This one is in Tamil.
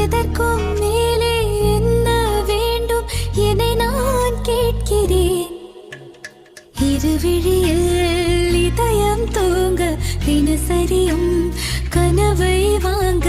எதற்கும் மேலே என்ன வேண்டும் என நான் கேட்கிறேன். இருவிழியில் இதயம் தூங்க தினசரியும் கனவை வாங்க